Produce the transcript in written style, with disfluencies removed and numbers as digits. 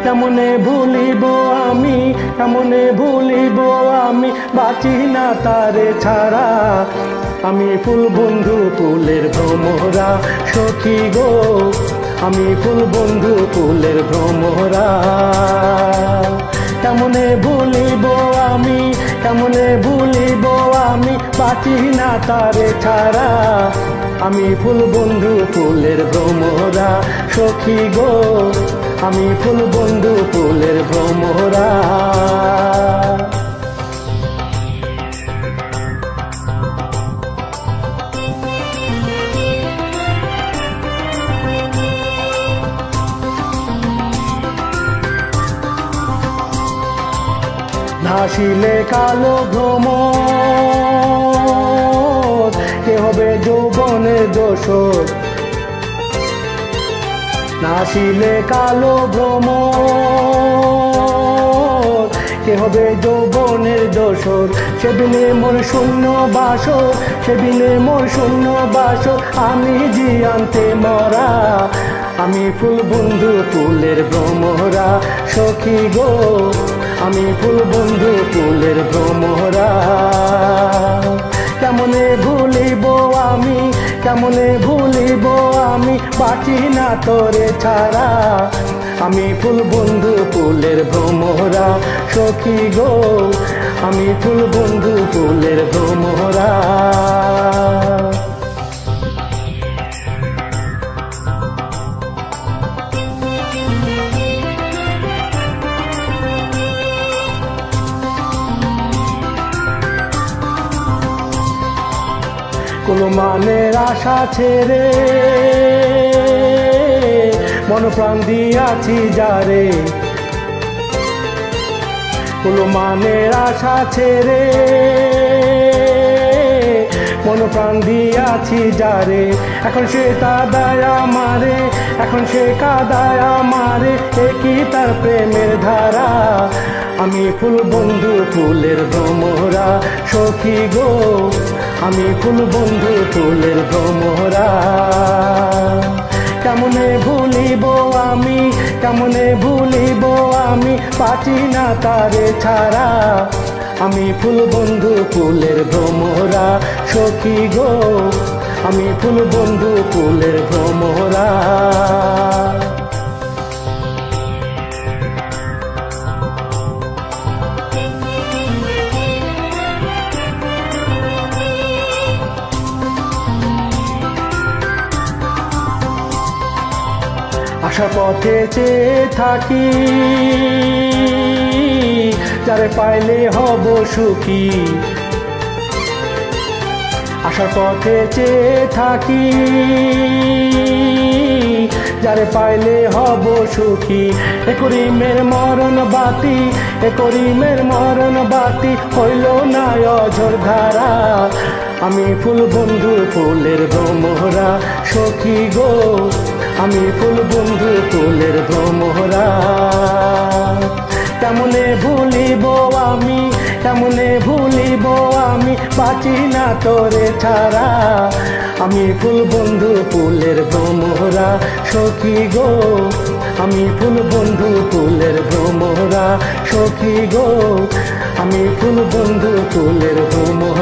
কেমনে ভুলিব আমি, কেমনে ভুলিব আমি, বাঁচি না তারে ছাড়া। আমি ফুল বন্ধু ফুলের ভ্রমরা, সখী গো আমি ফুল বন্ধু ফুলের ভ্রমরা। কেমনে ভুলিব আমি, কেমনে ভুলিব আমি, বাঁচি না তারে ছাড়া। আমি ফুল বন্ধু ফুলের ভ্রমরা, সখী গো আমি ফুল বন্ধু ফুলের ভ্রমরা। ভাসিলে কালো ভ্রমর, কে হবে যৌবনের দোসর। নাসিলে কালো ভ্রমর, কে হবে যৌবনের দোসর। সেদিনে মোর শূন্য বাসর, সেদিনে মোর শূন্য বাসর, আমি জিয়ান্তে মরা। আমি ফুল বন্ধু ফুলের ভ্রমরা, সখী গো আমি ফুল বন্ধু ফুলের ভ্রমরা। কেমনে ভুলিব আমি, কেমনে ভুলিব আমি, বাঁচি না তোরে ছাড়া। আমি ফুল বন্ধু ফুলের ভ্রমরা, সখী গো আমি ফুল বন্ধু ফুলের ভ্রমরা। কোনো মানের আশা ছেড়ে মন প্রাণ দিয়াছি যারে। কোনো মানের আশা ছেড়ে মন প্রাণ দিয়াছি যারে। এখন সে কাদায় আমারে, এখন সে কাদায় আমারে, একই তার প্রেমের ধারা। আমি ফুল বন্ধু ফুলের ভ্রমরা, সখী গো আমি ফুল বন্ধু ফুলের ভ্রমরা। কেমনে ভুলিব আমি, কেমনে ভুলিব আমি, বাঁচি না তারে ছাড়া। আমি ফুল বন্ধু ফুলের ভ্রমরা, সখী গো আমি ফুল বন্ধু ফুলের ভ্রমরা। আশার পথে চেয়ে থাকি, যারে পাইলে হব সুখী। আশার পথে চেয়ে থাকি, যারে পাইলে হব সুখী। এ করিমের মরণ বাতি, এ করিমের মরণ বাতি, হইল না অঝোর ধারা। আমি ফুল বন্ধু ফুলের ভ্রমরা, সখী গো আমি ফুল বন্ধু ফুলের ভ্রমরা। কেমনে ভুলিব আমি, কেমনে ভুলিব আমি, বাঁচি না তোরে ছাড়া। আমি ফুল বন্ধু ফুলের ভ্রমরা, সখী গো আমি ফুল বন্ধু ফুলের ভ্রমরা, সখী গো আমি ফুল বন্ধু ফুলের ভ্রমরা।